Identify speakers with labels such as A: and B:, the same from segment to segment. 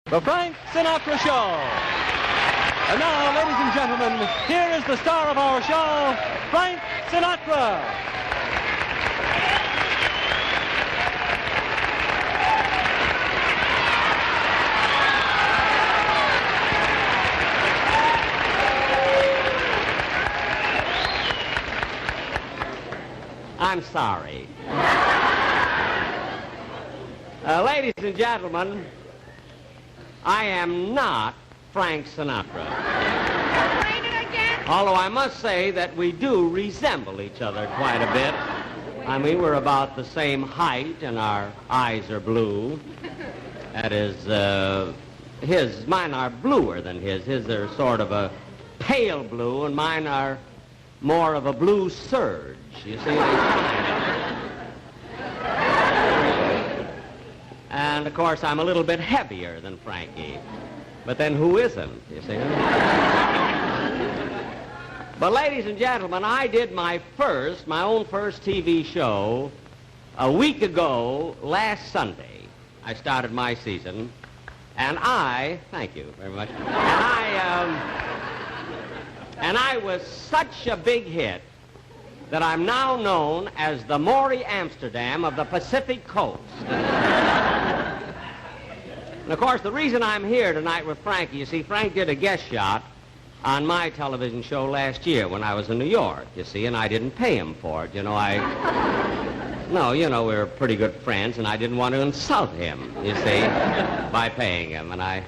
A: The Frank Sinatra Show. And now, ladies and gentlemen, here is the star of our show, Frank Sinatra.
B: I'm sorry. Ladies and gentlemen, I am not Frank Sinatra.
C: Playing it again?
B: Although I must say that we do resemble each other quite a bit. I mean, we're about the same height and our eyes are blue. That is, mine are bluer than his. His are sort of a pale blue and mine are more of a blue surge. You see? And, of course, I'm a little bit heavier than Frankie. But then who isn't, you see? But, ladies and gentlemen, I did my own first TV show a week ago last Sunday. I started my season. And thank you very much. And I was such a big hit that I'm now known as the Maury Amsterdam of the Pacific Coast. And, of course, the reason I'm here tonight with Frankie, you see, Frank did a guest shot on my television show last year when I was in New York, you see, and I didn't pay him for it. No, we were pretty good friends, and I didn't want to insult him, you see, by paying him. And I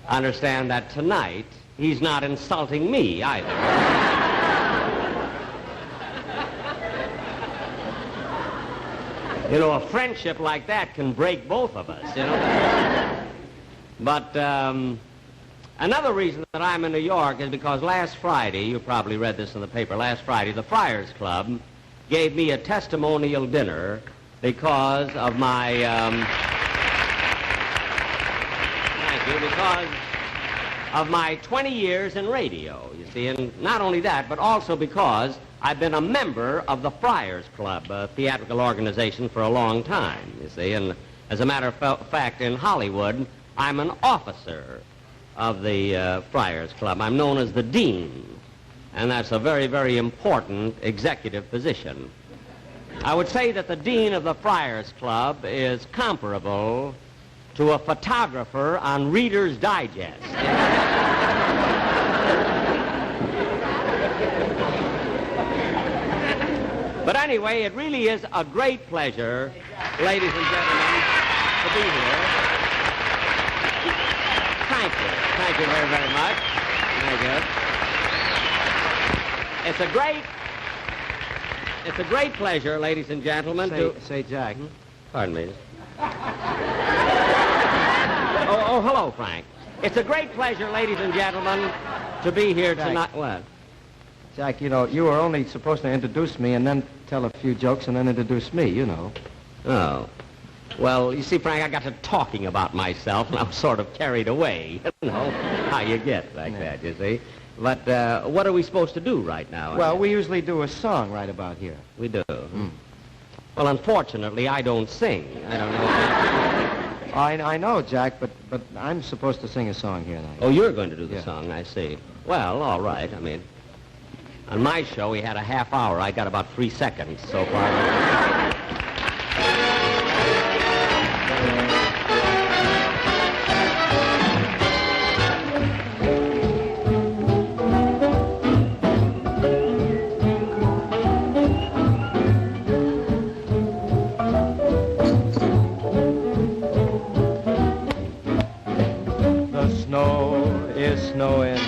B: understand that tonight he's not insulting me either. A friendship like that can break both of us, But another reason that I'm in New York is because last Friday, you probably read this in the paper, last Friday, the Friars Club gave me a testimonial dinner because of my, because of my 20 years in radio, you see, and not only that, but also because I've been a member of the Friars Club, a theatrical organization, for a long time, you see, and as a matter of fact, in Hollywood, I'm an officer of the Friars Club. I'm known as the Dean, and that's a very, very important executive position. I would say that the Dean of the Friars Club is comparable to a photographer on Reader's Digest. But anyway, it really is a great pleasure, ladies and gentlemen, to be here. Thank you. Thank you very, very much. Thank you. It's a great pleasure, ladies and gentlemen,
D: Say, Jack.
B: Pardon me. Oh, hello, Frank. It's a great pleasure, ladies and gentlemen, to be here tonight. What?
D: Jack, you were only supposed to introduce me and then tell a few jokes and then introduce me,
B: Oh. Well, you see, Frank, I got to talking about myself, and I was sort of carried away. How you get like that, you see. But what are we supposed to do right now?
D: Well, we usually do a song right about here.
B: We do? Well, unfortunately, I don't sing. I don't know.
D: I know, Jack, but I'm supposed to sing a song here tonight.
B: Oh, you're going to do the song, I see. Well, all right. I mean, on my show, we had a half hour. I got about 3 seconds so far.
D: Snowing,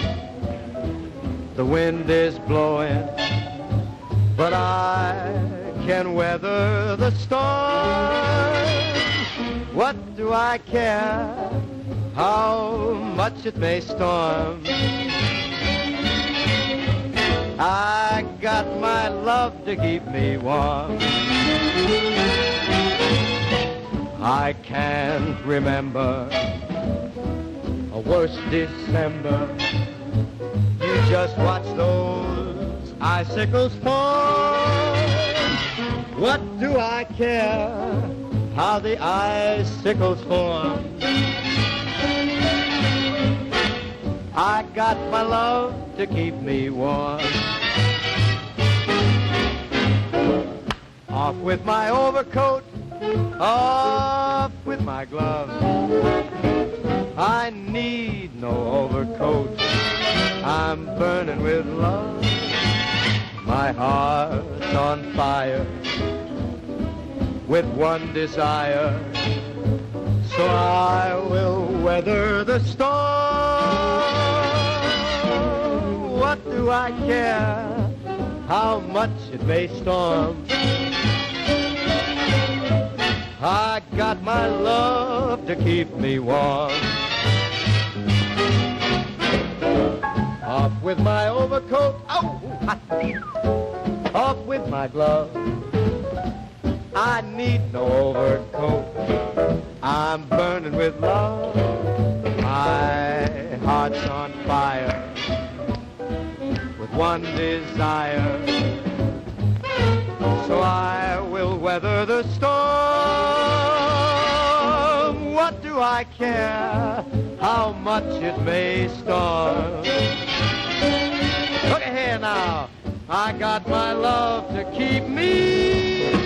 D: the wind is blowing, but I can weather the storm. What do I care how much it may storm? I got my love to keep me warm. I can't remember a worse December. You just watch those icicles fall. What do I care how the icicles form? I got my love to keep me warm. Off with my overcoat, off with my gloves. I need no overcoat, I'm burning with love. My heart's on fire with one desire, so I will weather the storm. What do I care how much it may storm? I got my love to keep me warm. Off with my overcoat, oh, hot. Off with my gloves. I need no overcoat, I'm burning with love. My heart's on fire with one desire, so I will weather the storm. What do I care how much it may storm? Look at here now, I got my love to keep me warm.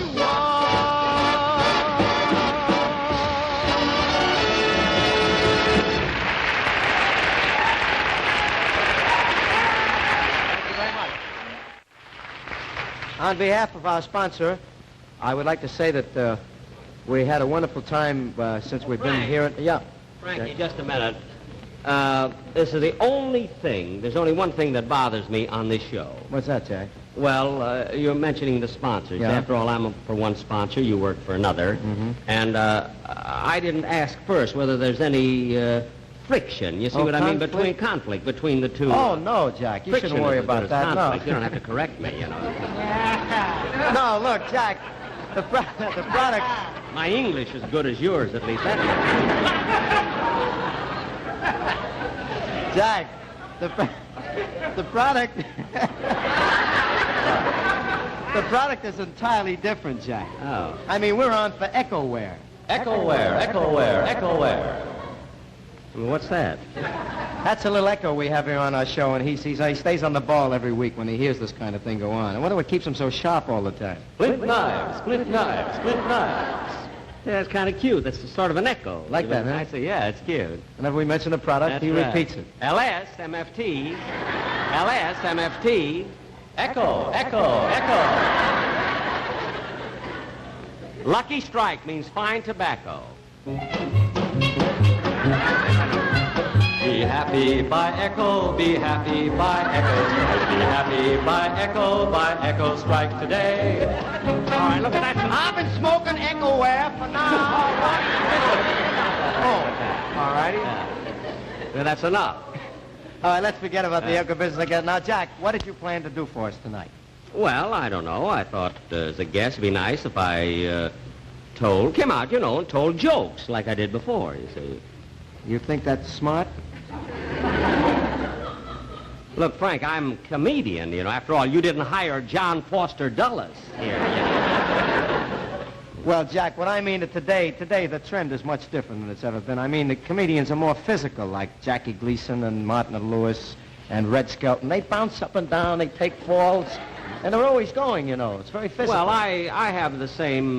D: Thank you very much. On behalf of our sponsor, I would like to say that we had a wonderful time since we've been
B: Frank.
D: here. Yeah.
B: Frankie, just a minute. This is the only thing, there's only one thing that bothers me on this show.
D: What's that, Jack?
B: Well, you're mentioning the sponsors.
D: Yeah.
B: After all, I'm for one sponsor, you work for another.
D: Mm-hmm.
B: And I didn't ask first whether there's any friction, you see what I mean, conflict between the two.
D: Oh, no, Jack. You
B: Friction
D: shouldn't worry
B: is as good
D: about
B: as
D: that.
B: conflict.
D: No.
B: You don't have to correct me, you know.
D: No, look, Jack. The product.
B: My English is good as yours, at least. That's
D: Jack, the product. The product is entirely different, Jack.
B: Oh.
D: I mean, we're on for Echoware.
B: Echoware. Well, what's that?
D: That's a little echo we have here on our show, and he stays on the ball every week when he hears this kind of thing go on. I wonder what keeps him so sharp all the time.
B: Split knives. Yeah, it's kind of cute. That's sort of an echo.
D: Like that, huh?
B: I see. Yeah, it's cute.
D: Whenever we mention a product,
B: That's
D: he
B: right.
D: repeats it.
B: LSMFT. Echo. Lucky Strike means fine tobacco. Be happy by Echo, be happy by Echo Strike. Be happy by Echo Strike today. All right, look at that.
D: I've been smoking Echoware for now. Oh, all righty.
B: Yeah, that's enough.
D: All right, let's forget about the Echo business again. Now, Jack, what did you plan to do for us tonight?
B: Well, I don't know. I thought as a guest it'd be nice if I came out, you know, and told jokes like I did before, you see.
D: You think that's smart?
B: Look, Frank, I'm a comedian, you know. After all, you didn't hire John Foster Dulles here. You know.
D: Well, Jack, what I mean is today the trend is much different than it's ever been. I mean, the comedians are more physical, like Jackie Gleason and Martin Lewis and Red Skelton. They bounce up and down, they take falls, and they're always going, you know. It's very physical.
B: Well, I have the same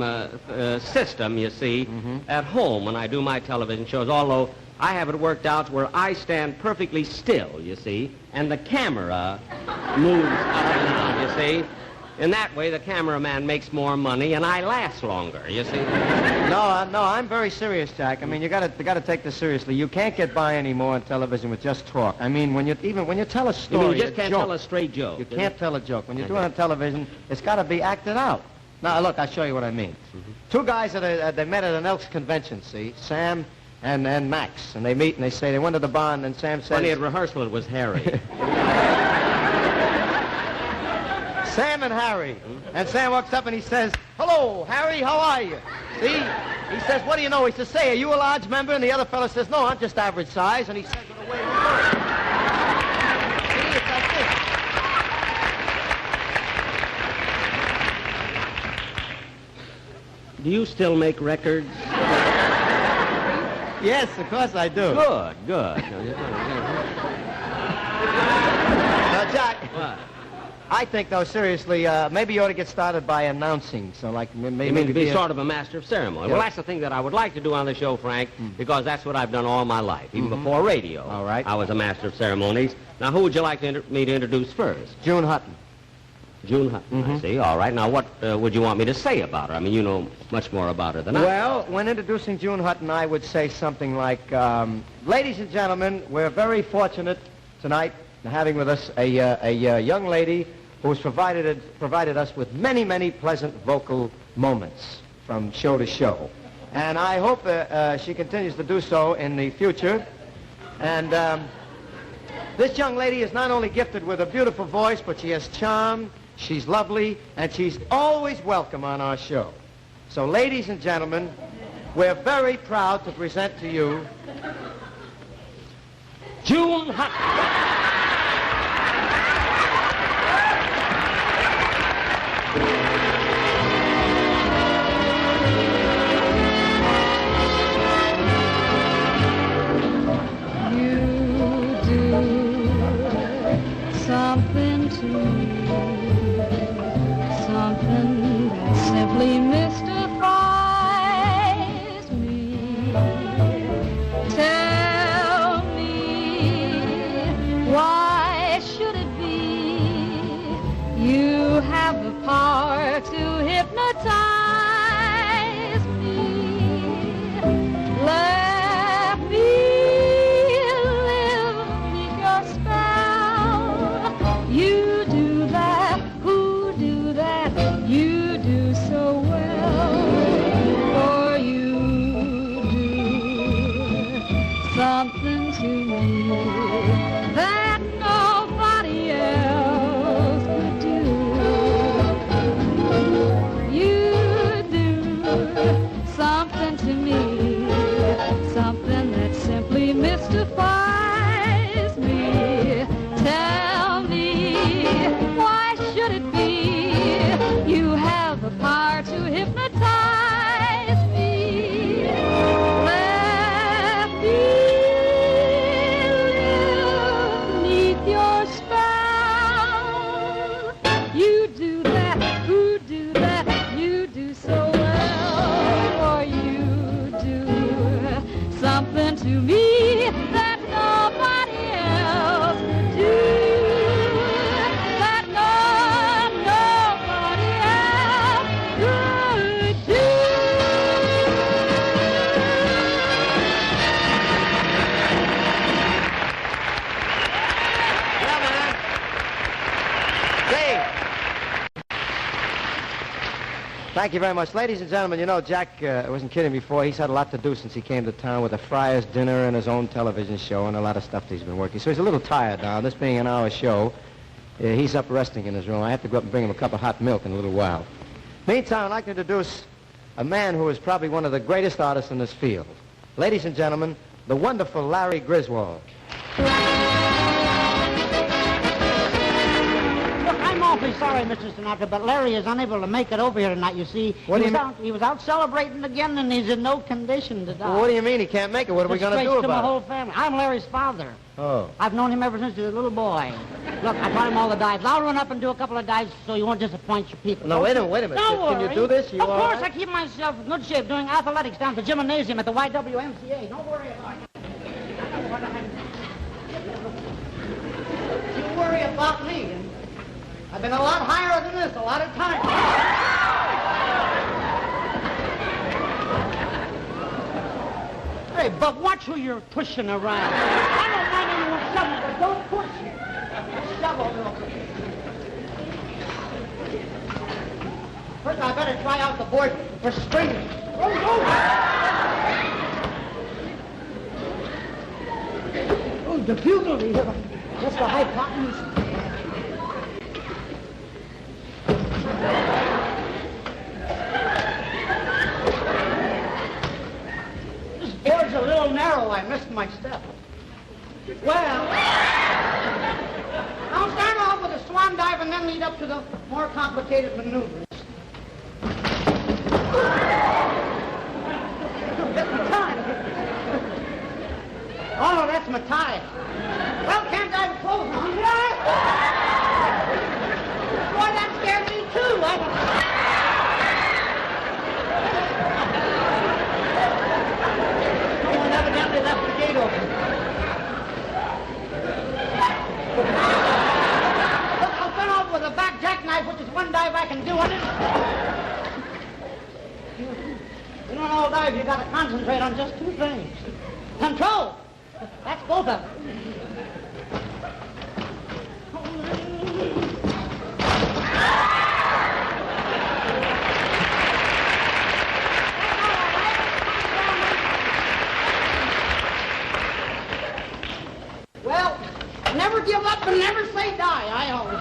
B: system, you see, at home when I do my television shows, although I have it worked out where I stand perfectly still, you see, and the camera moves up and down, you see. In that way, the cameraman makes more money, and I last longer, you see.
D: No, I'm very serious, Jack. I mean, you gotta take this seriously. You can't get by anymore on television with just talk. I mean, when you tell a
B: You
D: story,
B: mean you just
D: a
B: can't
D: joke,
B: tell a straight joke?
D: you can't tell a joke. When you do it on television, it's got to be acted out. Now, look, I'll show you what I mean. Two guys they met at an Elks convention. See, Sam and Max, and they meet and they say they went to the bar, and Sam says,
B: Funny, at rehearsal it was Harry.
D: Sam and Harry. And Sam walks up and he says, "Hello, Harry, how are you?" See? He says, "What do you know?" He says, "Say, are you a large member?" And the other fellow says, "No, I'm just average size." And he says it away we go. See, it's like this.
B: Do you still make records?
D: Yes, of course I do.
B: Good.
D: Now, Jack,
B: What?
D: I think, though, seriously, maybe you ought to get started by announcing. So, like, maybe...
B: You mean to be
D: a-
B: sort of a master of ceremony?
D: Yeah.
B: Well, that's the thing that I would like to do on the show, Frank, because that's what I've done all my life. Even before radio,
D: All right.
B: I was a master of ceremonies. Now, who would you like me to introduce first?
D: June Hutton.
B: June Hutton, I see. All right. Now, what would you want me to say about her? I mean, you know much more about her than I.
D: Well, when introducing June Hutton, I would say something like, ladies and gentlemen, we're very fortunate tonight in having with us a young lady who's provided us with many, many pleasant vocal moments from show to show. And I hope she continues to do so in the future. And this young lady is not only gifted with a beautiful voice, but she has charm, she's lovely, and she's always welcome on our show. So, ladies and gentlemen, we're very proud to present to you
B: June Hutton.
E: Something to me, something that simply mystifies me. Tell me, why should it be you have the power to hypnotize me? Let me live beneath your spell. You do that, who do that, you do so well. For you do something to me that nobody else could do. You do something to me, something that simply mystifies me. Tell me, why should it be you have the power to hypnotize me? Let me live beneath your spell. You do that, who do that, you do so well. For you do something to me that nobody else could do. That nobody else could do.
D: Yeah, man. Dave. Thank you very much. Ladies and gentlemen, you know, Jack wasn't kidding before. He's had a lot to do since he came to town with a Friar's dinner and his own television show and a lot of stuff that he's been working. So he's a little tired now. This being an hour show, he's up resting in his room. I have to go up and bring him a cup of hot milk in a little while. Meantime, I'd like to introduce a man who is probably one of the greatest artists in this field. Ladies and gentlemen, the wonderful Larry Griswold.
F: Look, I'm awfully sorry, Mr. Sinatra, but Larry is unable to make it over here tonight, you see.
D: What do you mean?
F: He was out celebrating again, and he's in no condition to die.
D: Well, what do you mean he can't make it? What are we going to do
F: Disgrace to my
D: about
F: whole family. I'm Larry's father.
D: it? Oh.
F: I've known him ever since he was a little boy. Look, I taught him all the dives. I'll run up and do a couple of dives so you won't disappoint your people.
D: No, wait a minute.
F: Don't
D: Can
F: worry.
D: you do this? You
F: of
D: all
F: course,
D: right?
F: I keep myself in good shape doing athletics down at the gymnasium at the YWMCA. Don't worry about it. You worry about me. I've been a lot higher than this a lot of times. Hey, but watch who you're pushing around. I don't mind anyone shoving, but don't push me. Shove a little bit. First, I better try out the board for springing. Oh, the bugle. That's the hypotenuse. This board's a little narrow. I missed my step. Well, I'll start off with a swan dive and then lead up to the more complicated maneuvers. Get the time. Oh, no, that's my tie. Well, can't I have clothes on? Boy, that scared me, too. Someone evidently left the gate open. Look, I'll turn off with a back jackknife, which is one dive I can do on it. You know, in all dives, you got to concentrate on just two things. Control. That's both of them. Well, never give up and never say die. I always.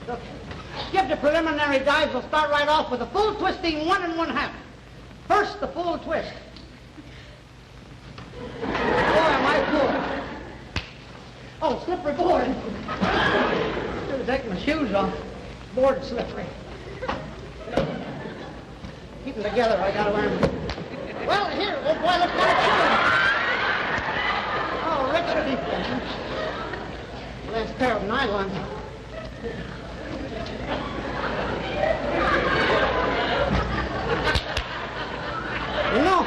F: Look, skip the preliminary dives. We'll start right off with a full twisting 1 1/2. First, the full twist. Boy, am I full. Oh, slippery board. Should have taken my shoes off. Board slippery. Keep them together. I gotta wear them. Well, here, old boy, look what it's doing. Oh, Richard. Last pair of nylons. No.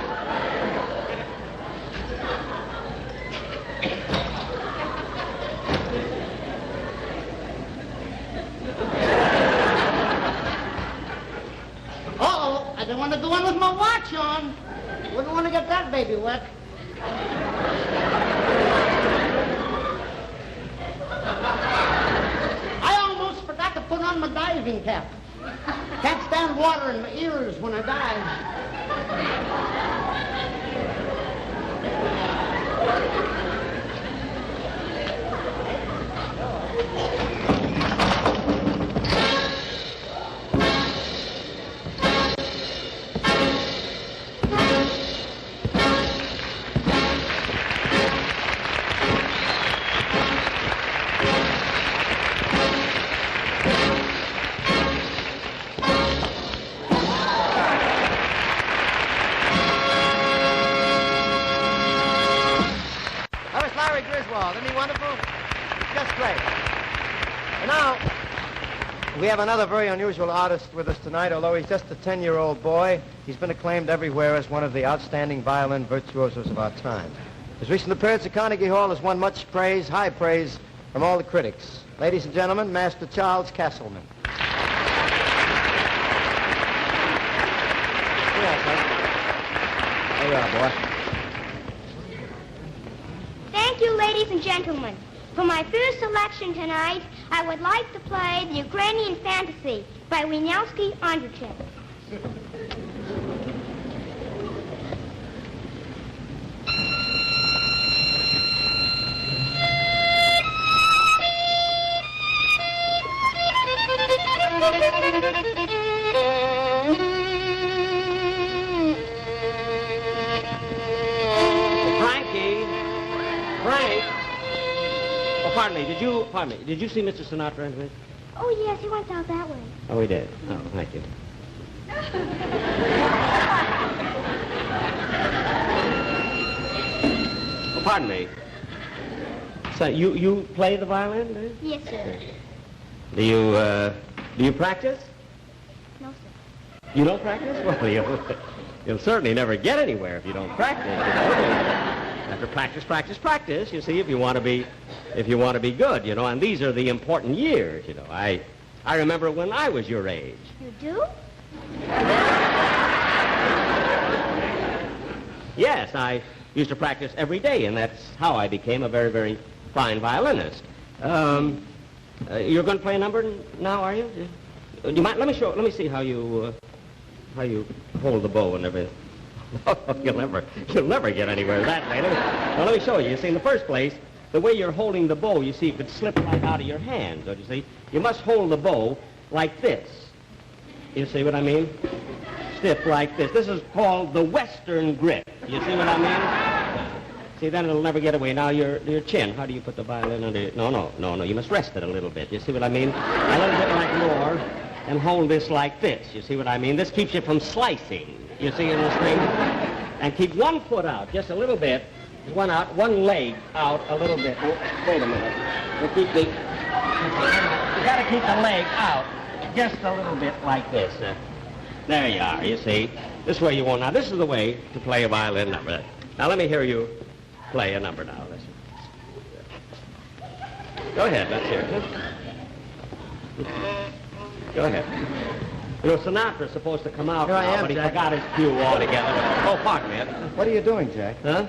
F: Uh-oh, I don't want to go in with my watch on. Wouldn't want to get that baby wet. I almost forgot to put on my diving cap. Can't stand water in my ears when I dive.
D: Isn't he wonderful? Just great. And now, we have another very unusual artist with us tonight. Although he's just a 10-year-old boy, he's been acclaimed everywhere as one of the outstanding violin virtuosos of our time. His recent appearance at Carnegie Hall has won much praise, high praise, from all the critics. Ladies and gentlemen, Master Charles Castleman. There you are, boy.
C: Thank you, ladies and gentlemen. For my first selection tonight, I would like to play the Ukrainian Fantasy by Wieniawski Ondrejczyk.
B: Pardon me, did you see Mr. Sinatra in it?
C: Oh, yes, he went out that way.
B: Oh, he did? Oh, thank you. Oh, pardon me. So, you play the violin, do you?
C: Yes, sir.
B: Do you practice?
C: No, sir.
B: You don't practice? Well, you'll certainly never get anywhere if you don't practice. You know? After practice, you see, if you want to be good, you know, and these are the important years, you know. I remember when I was your age.
C: You do?
B: Yes, I used to practice every day, and that's how I became a very, very fine violinist. You're going to play a number now, are you? Do you mind? Let me see how you hold the bow and everything. You'll never get anywhere that way. Let me show you. You see, in the first place, the way you're holding the bow, you see, it could slip right out of your hand, don't you see? You must hold the bow like this. You see what I mean? Stiff like this. This is called the Western grip. You see what I mean? See, then it'll never get away. Now, your chin, how do you put the violin under it? No, you must rest it a little bit. You see what I mean? A little bit like more, and hold this like this. You see what I mean? This keeps you from slicing. you see, in the string. And keep one foot out, just a little bit. One out, one leg out a little bit. Oh, wait a minute. You got to keep the leg out just a little bit like this. There you are, you see. This way you won't. Now, this is the way to play a violin number. Now, let me hear you play a number now. Listen. Go ahead, let's hear it. Go ahead. You know, Sinatra's supposed to come out
D: Here I
B: now,
D: am,
B: but he
D: Jack.
B: forgot his cue altogether. Oh, pardon me.
D: What are you doing, Jack?
B: Huh?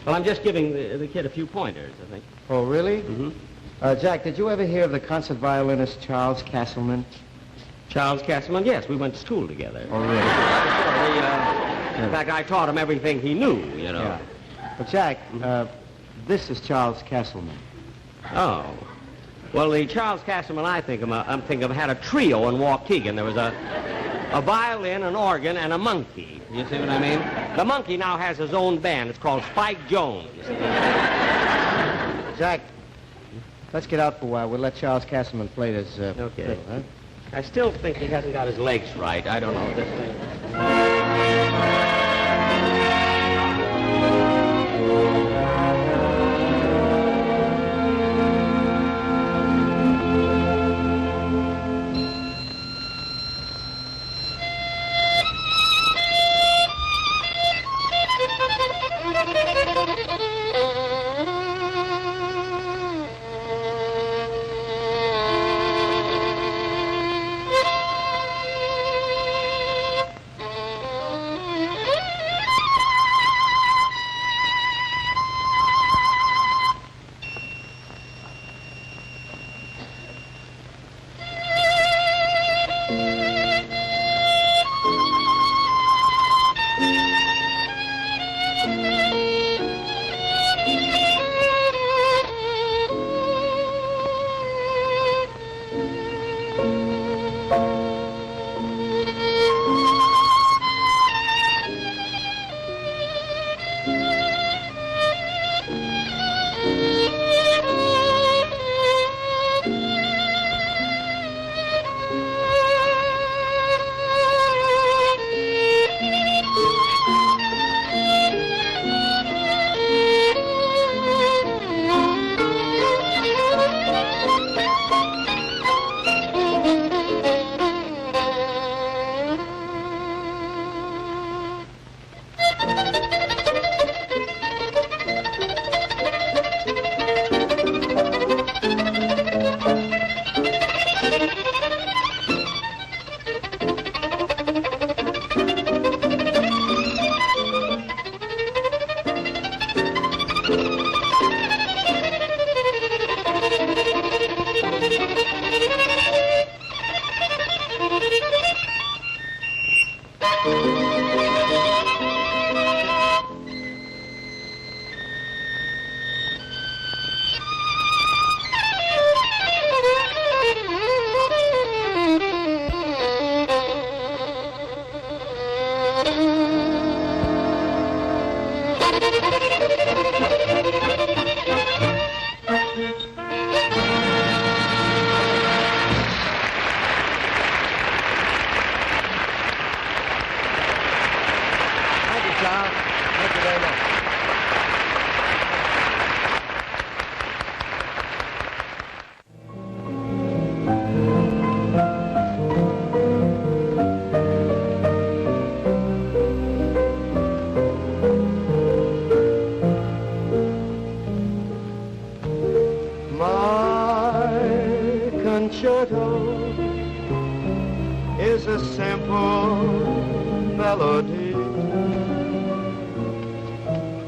B: Well, I'm just giving the kid a few pointers, I think.
D: Oh, really?
B: Mm-hmm.
D: Jack, did you ever hear of the concert violinist Charles Castleman?
B: Charles Castleman, yes, we went to school together.
D: Oh, really?
B: In fact, I taught him everything he knew, you know.
D: Yeah. But, Jack, this is Charles Castleman.
B: Oh. Well, the Charles Castleman I'm thinking of had a trio in Waukegan. There was a violin, an organ, and a monkey. You see what I mean? The monkey now has his own band. It's called Spike Jones.
D: Jack, let's get out for a while. We'll let Charles Castleman play this.
B: Okay.
D: fiddle, huh?
B: I still think he hasn't got his legs right. I don't know this thing.
D: Is a simple melody,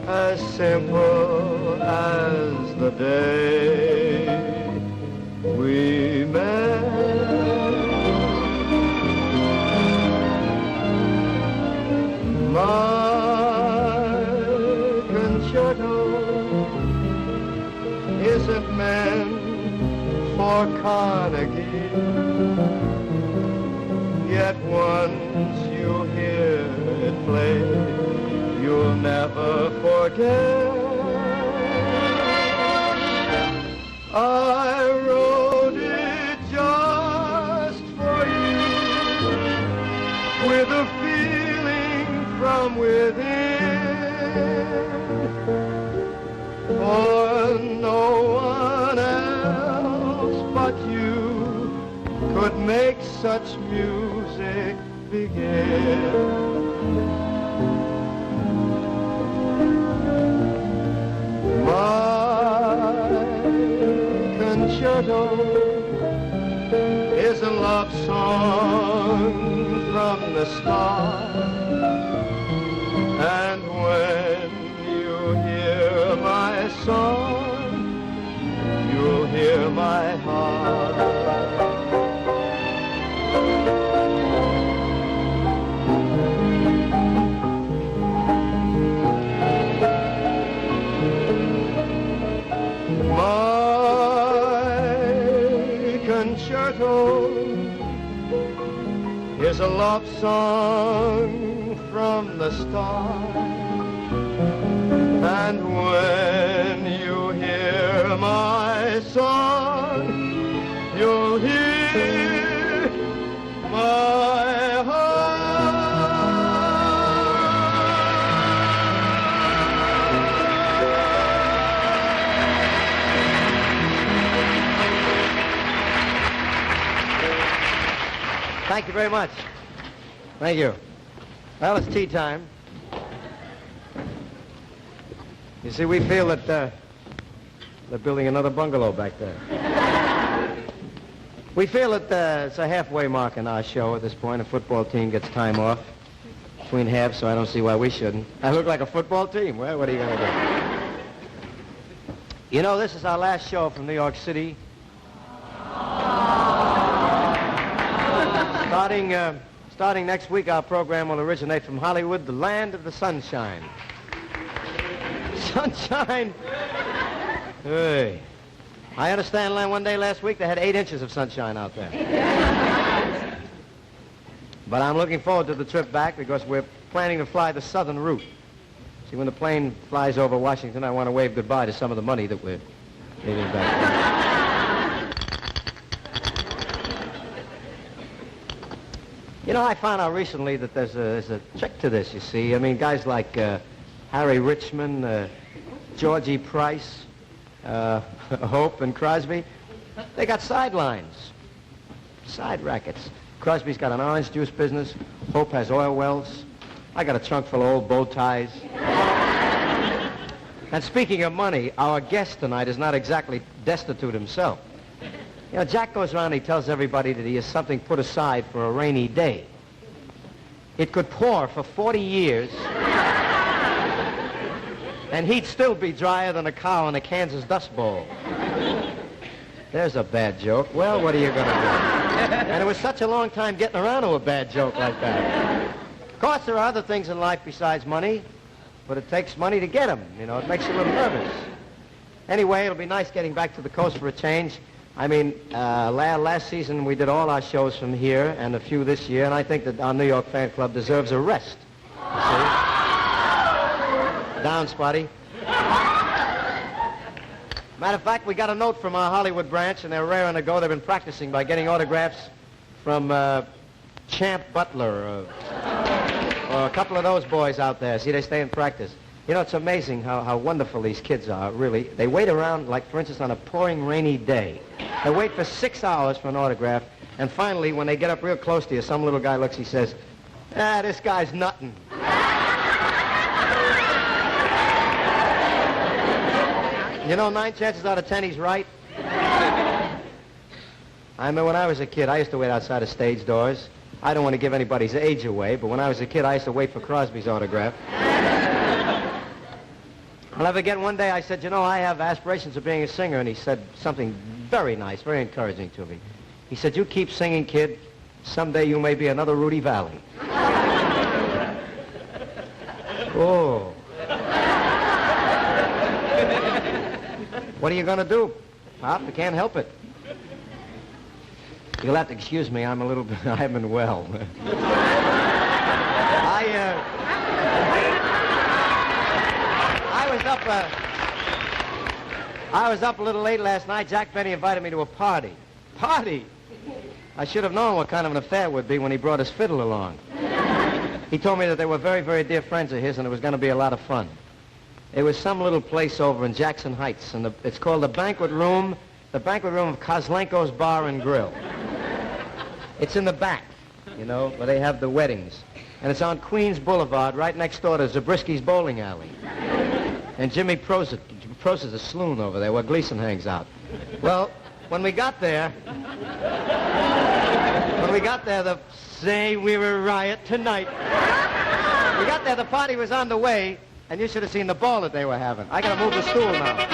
D: as simple as the day we met. My concerto isn't meant for Carnegie. Yet once you hear it play, you'll never forget. I wrote it just for you, with a feeling make such music begin. My concerto is a love song from the start, and when you hear my song, you'll hear my heart. Is a love song from the start, and when you hear my song, you'll hear my heart. Thank you very much. Thank you. Well, it's tea time. You see, we feel that they're building another bungalow back there. We feel that it's a halfway mark in our show at this point. A football team gets time off between halves, so I don't see why we shouldn't. I look like a football team. Well, what are you going to do? You know, this is our last show from New York City. Starting next week, our program will originate from Hollywood, the land of the sunshine. Sunshine! Hey. I understand one day last week they had 8 inches of sunshine out there. But I'm looking forward to the trip back because we're planning to fly the southern route. See, when the plane flies over Washington, I want to wave goodbye to some of the money that we're leaving back there. You know, I found out recently that there's a trick to this, you see. I mean, guys like Harry Richmond, Georgie Price, Hope and Crosby, they got sidelines, side rackets. Crosby's got an orange juice business. Hope has oil wells. I got a trunk full of old bow ties. And speaking of money, our guest tonight is not exactly destitute himself. You know, Jack goes around and he tells everybody that he has something put aside for a rainy day. It could pour for 40 years, and he'd still be drier than a cow in a Kansas Dust Bowl. There's a bad joke. Well, what are you going to do? And it was such a long time getting around to a bad joke like that. Of course, there are other things in life besides money, but it takes money to get them. You know, it makes you a little nervous. Anyway, it'll be nice getting back to the coast for a change. I mean, last season we did all our shows from here and a few this year, and I think that our New York fan club deserves a rest. You see? Down, Spotty. Matter of fact, we got a note from our Hollywood branch, and they're raring to go. They've been practicing by getting autographs from Champ Butler or a couple of those boys out there. See, they stay in practice. You know, it's amazing how wonderful these kids are, really. They wait around, like, for instance, on a pouring rainy day. They wait for 6 hours for an autograph, and finally, when they get up real close to you, some little guy looks, he says, this guy's nuttin'. You know, 9 chances out of 10, he's right. I mean, when I was a kid, I used to wait outside of stage doors. I don't want to give anybody's age away, but when I was a kid, I used to wait for Crosby's autograph. I'll never forget one day I said, you know, I have aspirations of being a singer, and he said something very nice, very encouraging to me. He said, you keep singing, kid. Someday you may be another Rudy Valley. Oh. What are you going to do, Pop? I can't help it. You'll have to excuse me. I'm a little bit, I haven't been well. I was up a little late last night. Jack Benny invited me to a party. Party? I should have known what kind of an affair it would be when he brought his fiddle along. He told me that they were very, very dear friends of his, and it was going to be a lot of fun. It was some little place over in Jackson Heights, and it's called the banquet room of Kozlenko's Bar and Grill. It's in the back, you know, where they have the weddings. And it's on Queens Boulevard, right next door to Zabrisky's bowling alley. And Jimmy Prost is a saloon over there where Gleason hangs out. Well, when we got there, say we were a riot tonight. We got there, the party was on the way, and you should have seen the ball that they were having. I gotta move the stool now.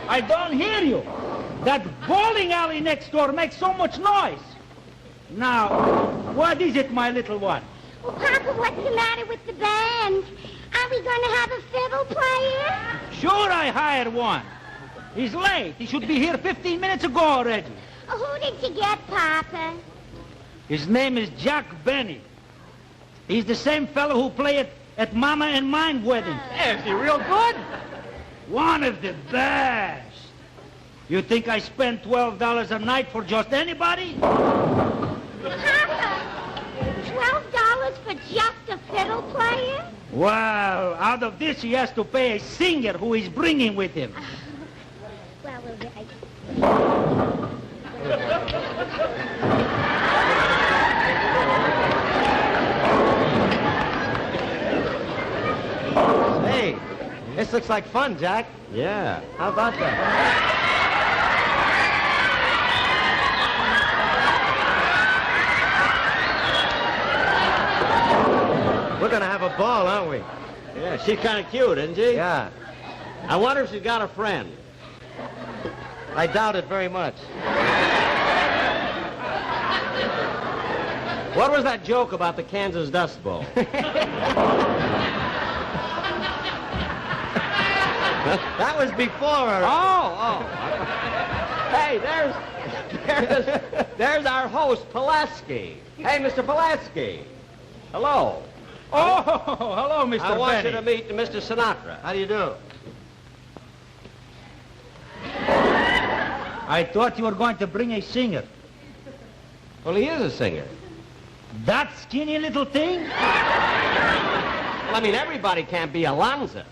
G: I don't hear you. That bowling alley next door makes so much noise. Now, what is it, my little one?
C: Well, Papa, what's the matter with the band? Are we going to have a fiddle player?
G: Sure, I hired one. He's late. He should be here 15 minutes ago already.
C: Oh, who did you get, Papa?
G: His name is Jack Benny. He's the same fellow who played at Mama and mine wedding.
F: Hey, is he real good?
G: One of the best. You think I spend $12 a night for just anybody?
C: Papa, $12 for just a fiddle player?
G: Well, out of this he has to pay a singer who he's bringing with him.
C: Well, we'll get...
D: Hey, this looks like fun, Jack.
B: Yeah.
D: How about that? We're gonna have a ball, aren't we?
B: Yeah, she's kind of cute, isn't she?
D: Yeah.
B: I wonder if she's got a friend.
D: I doubt it very much.
B: What was that joke about the Kansas Dust Bowl?
D: That was before her.
B: Oh. Hey, there's our host, Pulaski. Hey, Mr. Pulaski. Hello.
G: Oh, hello, Mr.
B: I want you
G: Benny.
B: to meet Mr. Sinatra.
D: How do you do?
G: I thought you were going to bring a singer.
B: Well, he is a singer.
G: That skinny little thing?
B: Well, I mean, everybody can't be Alonzo.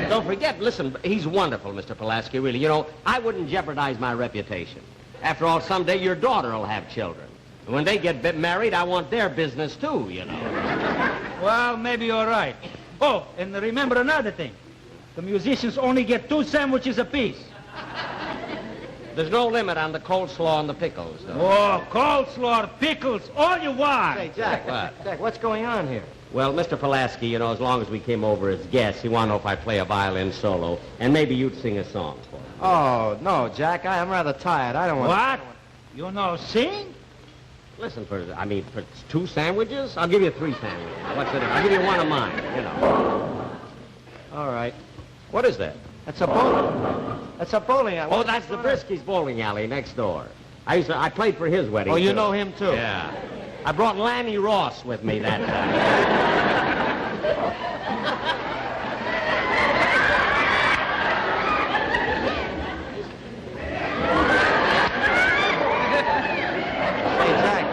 B: Don't forget, listen, he's wonderful, Mr. Pulaski, really. You know, I wouldn't jeopardize my reputation. After all, someday your daughter will have children. And when they get married, I want their business, too, you know.
G: Well, maybe you're right. Oh, and remember another thing. The musicians only get 2 sandwiches apiece.
B: There's no limit on the coleslaw and the pickles, though.
G: Oh, coleslaw, pickles, all you want.
D: Hey, Jack.
B: What?
D: Jack, what's going on here?
B: Well, Mr. Pulaski, you know, as long as we came over as guests, he wanted to know if I play a violin solo, and maybe you'd sing a song for him.
D: Oh, no, Jack. I'm rather tired. I don't want
G: What? You know sing?
B: Listen, for 2 sandwiches? I'll give you 3 sandwiches. What's it? I'll give you one of mine, you know.
D: All right.
B: What is that?
D: That's a bowling. That's a bowling alley.
B: Oh, that's the Brisky's bowling alley next door. I played for his wedding,
D: Oh, you
B: too.
D: know him, too?
B: Yeah. I brought Lanny Ross with me that time.
D: Hey, Jack.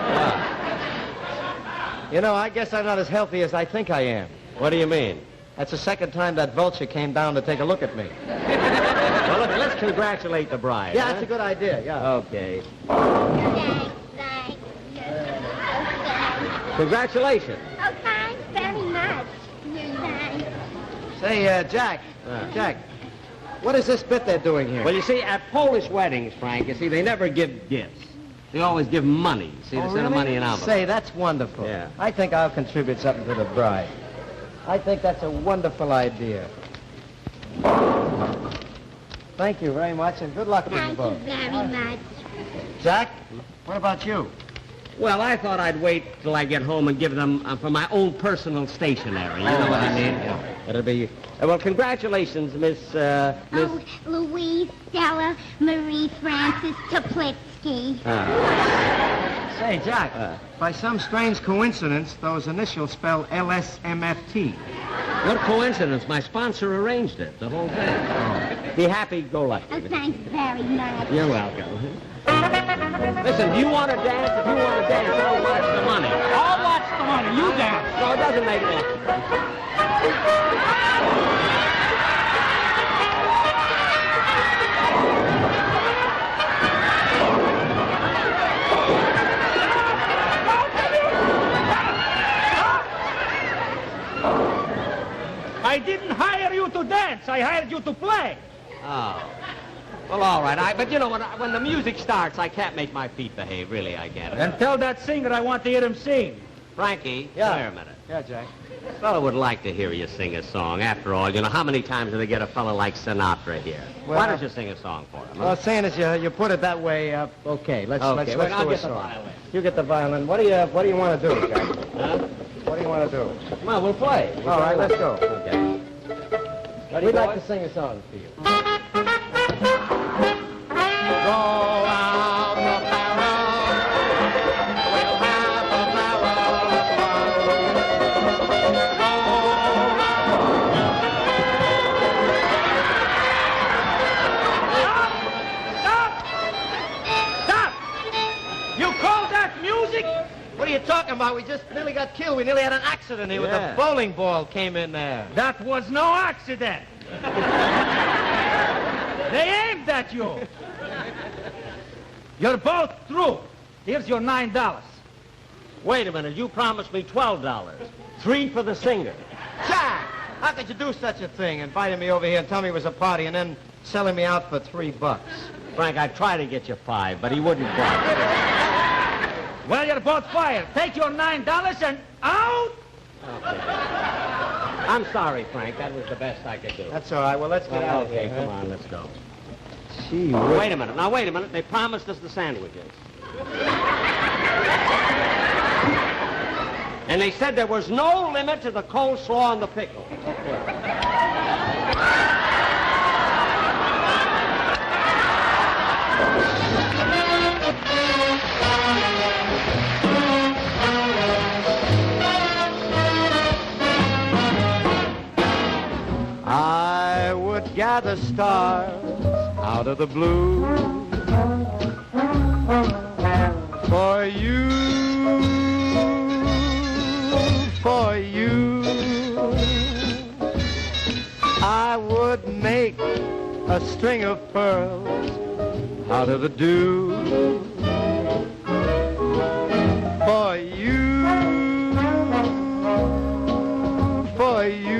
D: You know, I guess I'm not as healthy as I think I am.
B: What do you mean?
D: That's the second time that vulture came down to take a look at me.
B: Well, look, let's congratulate the bride.
D: Yeah,
B: huh?
D: that's a good idea, yeah.
B: Okay.
C: Thanks.
B: Congratulations.
C: Oh, thanks very much. Thanks.
D: Say, Jack. Jack, what is this bit they're doing here?
B: Well, you see, at Polish weddings, Frank, you see, they never give gifts. They always give money. See, they send the money in envelopes.
D: Say, that's wonderful.
B: Yeah.
D: I think I'll contribute something to the bride. I think that's a wonderful idea. Thank you very much, and good luck to you
C: Thank you
D: both.
C: very much.
D: Jack, what about you?
B: Well, I thought I'd wait till I get home and give them for my own personal stationery. You know what I mean?
D: Yeah.
B: It'll be... well, congratulations, Miss...
C: Oh, Louise, Stella, Marie Frances Toplitsky.
D: Say, Jack, by some strange coincidence, those initials spell LSMFT.
B: What coincidence. My sponsor arranged it, the whole thing. Be happy-go-lucky.
C: Oh, thanks very much.
B: You're welcome. Listen, do you want to dance? If you want to dance, I'll watch the money.
G: I'll watch the money. You dance.
B: No, it doesn't make any difference.
G: I didn't hire you to dance. I hired you to play.
B: Oh. Well, all right. But you know, when the music starts, I can't make my feet behave. Really, I get it.
G: Then tell that singer I want to hear him sing.
B: Frankie,
D: Yeah.
B: come here a minute.
D: Yeah, Jack.
B: A fellow would like to hear you sing a song. After all, you know, how many times do they get a fellow like Sinatra here?
D: Well,
B: Why don't you sing a song for him?
D: Well, seeing as you put it that way, okay, let's
B: Okay,
D: let's
B: well, I'll
D: do a
B: get the
D: song.
B: violin.
D: You get the violin. What do you want to do, Jack?
B: Huh?
D: What do you want to do?
B: Come on, we'll play.
D: All right, let's go.
B: Okay.
D: We'd like to sing a song for you. Go out the barrel, we'll have a barrel of
G: Stop! You call that music?
D: What are you talking about? We just nearly got killed. We nearly had an accident here with
B: Yeah.
D: the bowling ball came in there.
G: That was no accident. They aimed at you. You're both through. Here's your $9.
B: Wait a minute. You promised me $12. 3 for the singer.
D: Jack, how could you do such a thing? Inviting me over here and tell me it was a party and then selling me out for $3.
B: Frank, I tried to get you 5, but he wouldn't budge.
G: Well, you're both fired. Take your $9 and out.
B: I'm sorry, Frank. That was the best I could do.
D: That's all right. Well, let's get out of
B: Okay,
D: here.
B: come on. Let's go.
D: Gee,
B: Wait a minute. Now, wait a minute. They promised us the sandwiches. And they said there was no limit to the coleslaw and the pickle.
D: I would gather stars out of the blue for you, for you. I would make a string of pearls out of the dew for you, for you.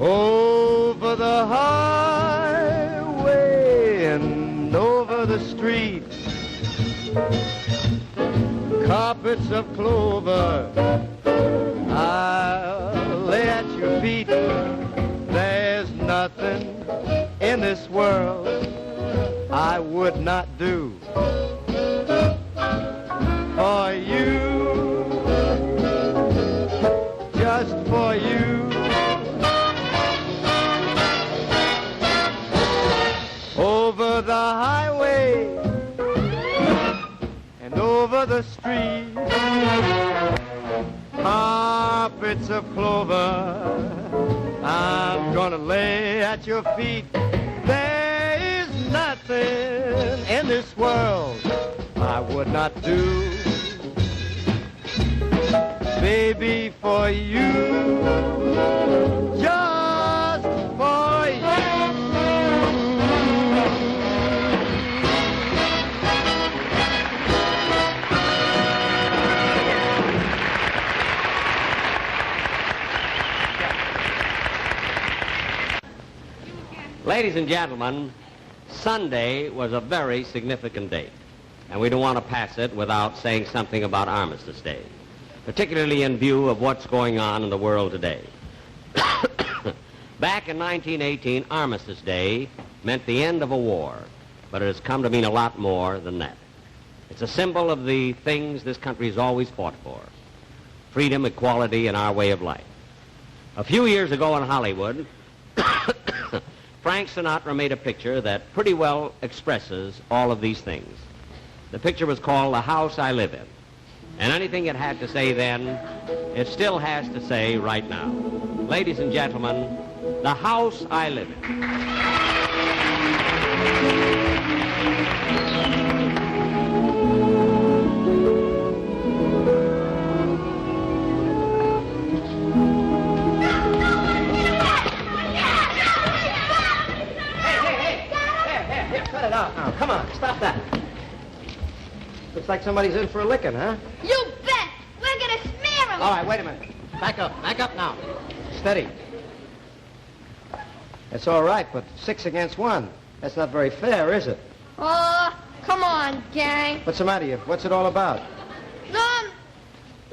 D: Over the highway and over the street, carpets of clover I'll lay at your feet. There's nothing in this world I would not do for you, just for you. Over the highway and over the street, carpets of clover I'm gonna lay at your feet. There is nothing in this world I would not do, baby, for you, just for you.
B: Ladies and gentlemen, Sunday was a very significant date, and we don't want to pass it without saying something about Armistice Day, particularly in view of what's going on in the world today. Back in 1918, Armistice Day meant the end of a war, but it has come to mean a lot more than that. It's a symbol of the things this country has always fought for: freedom, equality, and our way of life. A few years ago in Hollywood, Frank Sinatra made a picture that pretty well expresses all of these things. The picture was called The House I Live In. And anything it had to say then, it still has to say right now. ladies and gentlemen, the house I live in.
D: Here, cut it out now. Come on, stop that. Looks like somebody's in for a licking, huh?
C: You bet. We're gonna smear him.
D: All right, wait a minute. Back up now. Steady. That's all right, but 6 against 1. That's not very fair, is it?
C: Oh, come on, gang.
D: What's the matter with you? What's it all about?
C: No,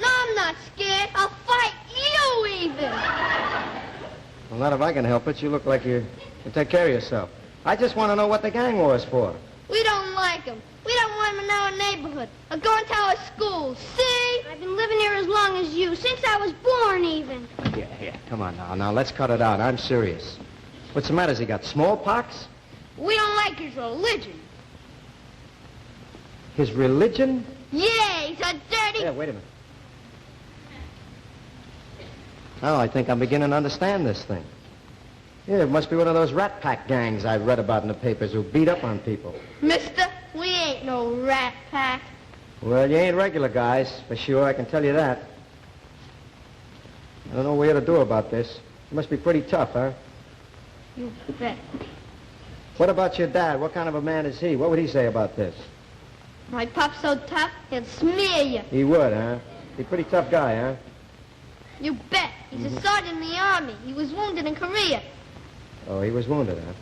C: I'm not scared. I'll fight you even.
D: Well, not if I can help it. You look like you take care of yourself. I just want to know what the gang war is for.
C: We don't like him. We don't want him in our neighborhood or going to our school. See? I've been living here as long as you, since I was born even.
D: Yeah, come on now. Now, let's cut it out. I'm serious. What's the matter? Has he got smallpox?
C: We don't like his religion.
D: His religion?
C: Yeah, he's a dirty...
D: Yeah, wait a minute. Now, I think I'm beginning to understand this thing. Yeah, it must be one of those rat pack gangs I've read about in the papers who beat up on people.
C: Mister, we ain't no rat pack.
D: Well, you ain't regular guys, for sure, I can tell you that. I don't know what we ought to do about this. It must be pretty tough, huh?
C: You bet.
D: What about your dad? What kind of a man is he? What would he say about this?
C: My pop's so tough, he'll smear you.
D: He would, huh? He's a pretty tough guy, huh?
C: You bet. He's a sergeant in the army. He was wounded in Korea.
D: Oh, he was wounded, huh?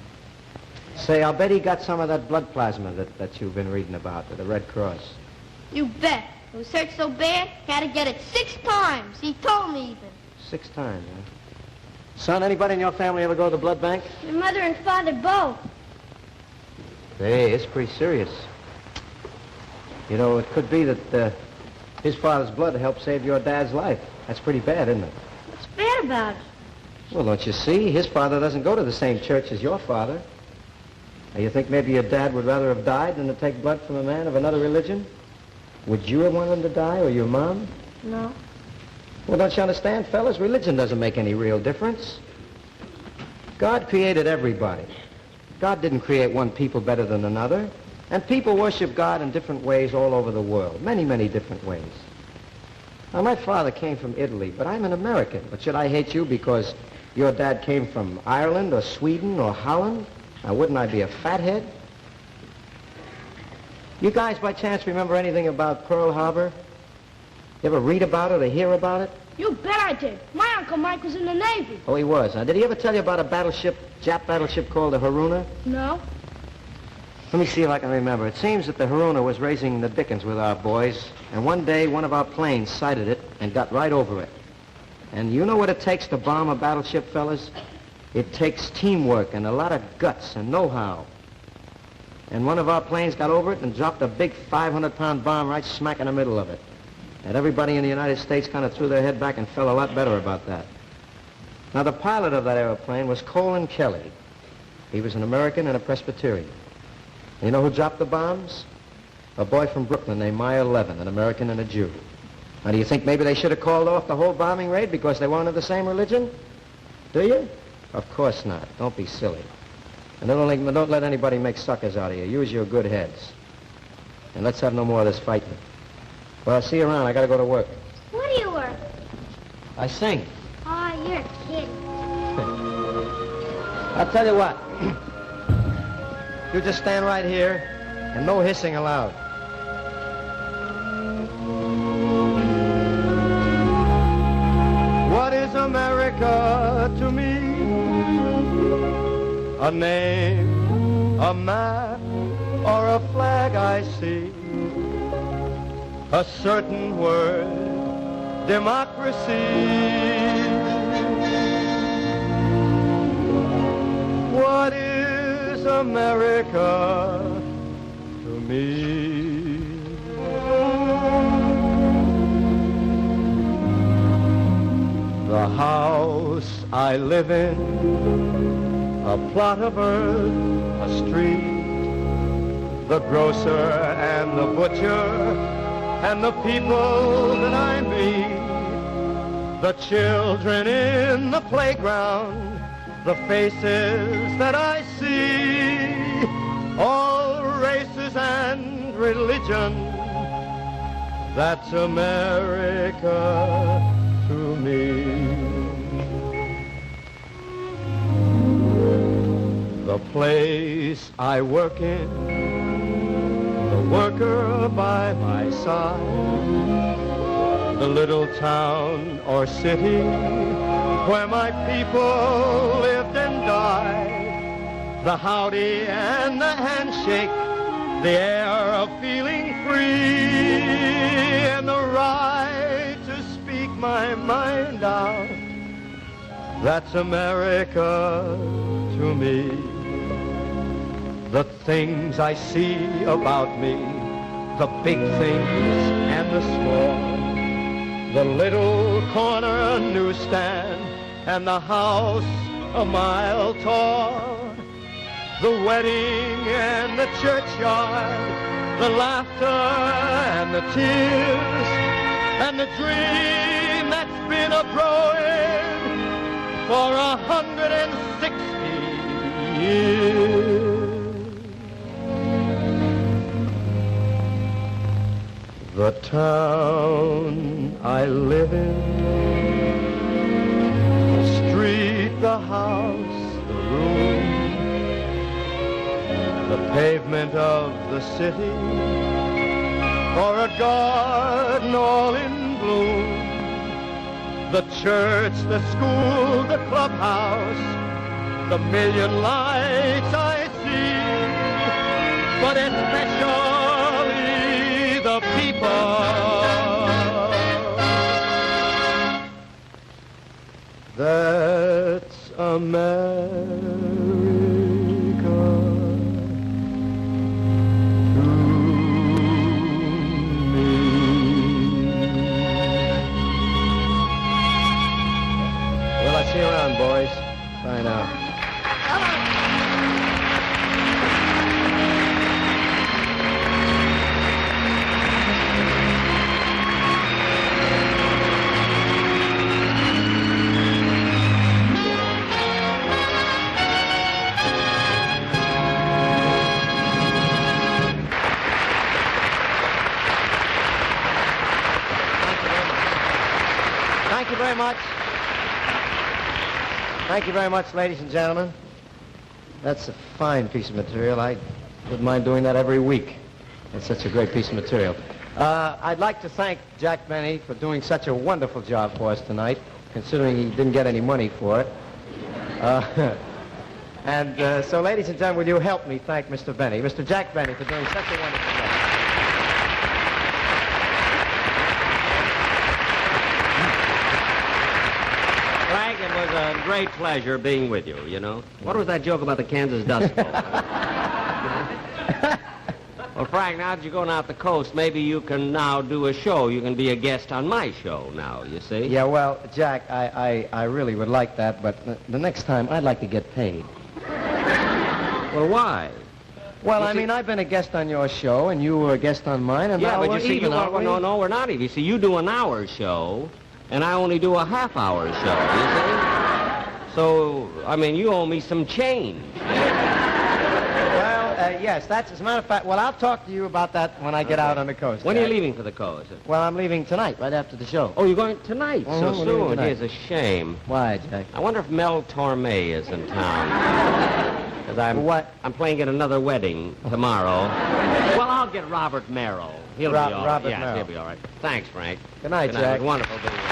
D: Say, I'll bet he got some of that blood plasma that you've been reading about, with the Red Cross.
C: You bet. It was hurt so bad, he had to get it 6 times. He told me even.
D: 6 times, huh? Son, anybody in your family ever go to the blood bank?
C: Your mother and father both.
D: Hey, it's pretty serious. You know, it could be that his father's blood helped save your dad's life. That's pretty bad, isn't it?
C: What's bad about it?
D: Well, don't you see? His father doesn't go to the same church as your father. Now, you think maybe your dad would rather have died than to take blood from a man of another religion? Would you have wanted him to die, or your mom?
C: No.
D: Well, don't you understand, fellas? Religion doesn't make any real difference. God created everybody. God didn't create one people better than another. And people worship God in different ways all over the world. Many, many different ways. Now, my father came from Italy, but I'm an American. But should I hate you because your dad came from Ireland or Sweden or Holland? Now, wouldn't I be a fathead? You guys, by chance, remember anything about Pearl Harbor? You ever read about it or hear about it?
C: You bet I did. My Uncle Mike was in the Navy.
D: Oh, he was. Now, did he ever tell you about a battleship, Jap battleship called the Haruna?
C: No.
D: Let me see if I can remember. It seems that the Haruna was raising the dickens with our boys, and one day one of our planes sighted it and got right over it. And you know what it takes to bomb a battleship, fellas? It takes teamwork and a lot of guts and know-how. And one of our planes got over it and dropped a big 500-pound bomb right smack in the middle of it. And everybody in the United States kind of threw their head back and felt a lot better about that. Now, the pilot of that airplane was Colin Kelly. He was an American and a Presbyterian. And you know who dropped the bombs? A boy from Brooklyn named Meyer Levin, an American and a Jew. Now, do you think maybe they should have called off the whole bombing raid because they weren't of the same religion? Do you? Of course not. Don't be silly. And don't let anybody make suckers out of you. Use your good heads. And let's have no more of this fighting. Well, I'll see you around. I gotta go to work.
C: What do you work?
D: I sing.
C: Oh, you're a kid.
D: I'll tell you what. You just stand right here, and no hissing allowed. What is America to me? A name, a map, or a flag I see? A certain word, democracy. What is America to me? The house I live in, a plot of earth, a street, the grocer and the butcher, and the people that I meet. the children in the playground, the faces that I see, all races and religion. That's America to me. The place I work in, the worker by my side, the little town or city where my people lived and died, the howdy and the handshake, the air of feeling free, and the right to speak my mind out. That's America to me. The things I see about me, the big things and the small, the little corner newsstand and the house a mile tall, the wedding and the churchyard, the laughter and the tears, and the dream that's been a-growing for 160 years. The town I live in, the street, the house, the room, the pavement of the city, or a garden all in bloom, the church, the school, the clubhouse, the million lights I see, but especially the people. That's America to me. Well, I'll see you around, boys. Bye now. Thank you very much. Thank you very much, ladies and gentlemen. That's a fine piece of material. I wouldn't mind doing that every week. It's such a great piece of material. I'd like to thank Jack Benny for doing such a wonderful job for us tonight, considering he didn't get any money for it. So, ladies and gentlemen, will you help me thank Mr. Benny, Mr. Jack Benny, for doing such a wonderful job.
B: Frank, it was a great pleasure being with you, you know. What was that joke about the Kansas Dust Bowl? Well, Frank, now that you're going out the coast, maybe you can now do a show. You can be a guest on my show now, you see?
D: Yeah, well, Jack, I really would like that, but the next time I'd like to get paid.
B: Well, why?
D: Well,
B: You
D: I
B: see-
D: mean, I've been a guest on your show, and you were a guest on mine, and
B: Yeah,
D: now
B: but
D: we're
B: you see,
D: even, aren't we?
B: no, we're not even. You see, you do an hour show, and I only do a half-hour show, you see? So, I mean, you owe me some change.
D: Well, yes, that's, as a matter of fact, well, I'll talk to you about that when I get out on the coast.
B: When are you
D: Jack.
B: leaving for the coast?
D: Well, I'm leaving tonight, right after the show.
B: Oh, you're going tonight,
D: Mhm,
B: so
D: we're leaving
B: soon.
D: tonight.
B: Here's a shame.
D: Why, Jack?
B: I wonder if Mel Torme is in town. 'Cause
D: What?
B: I'm playing at another wedding tomorrow. Well, I'll get Robert Merrill. He'll be all right.
D: Robert
B: Yes,
D: Merrill.
B: he'll be all right. Thanks, Frank.
D: Good night,
B: It
D: Jack.
B: was wonderful being with you.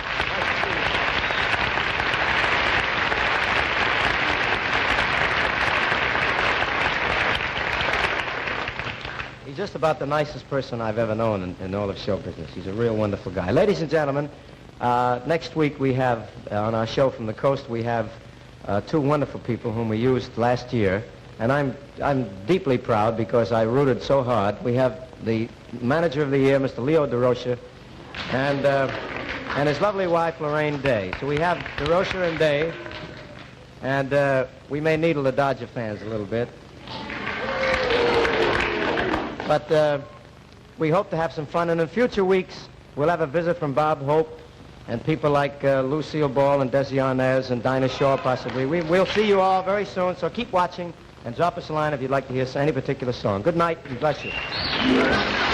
D: He's just about the nicest person I've ever known in all of show business. He's a real wonderful guy. Ladies and gentlemen, next week we have, on our show from the coast, we have two wonderful people whom we used last year. And I'm deeply proud because I rooted so hard. We have the manager of the year, Mr. Leo DeRocha, and his lovely wife, Lorraine Day. So we have DeRocha and Day, and we may needle the Dodger fans a little bit. But we hope to have some fun, and in future weeks, we'll have a visit from Bob Hope and people like Lucille Ball and Desi Arnaz and Dinah Shaw, possibly. We'll see you all very soon, so keep watching and drop us a line if you'd like to hear any particular song. Good night, and bless you.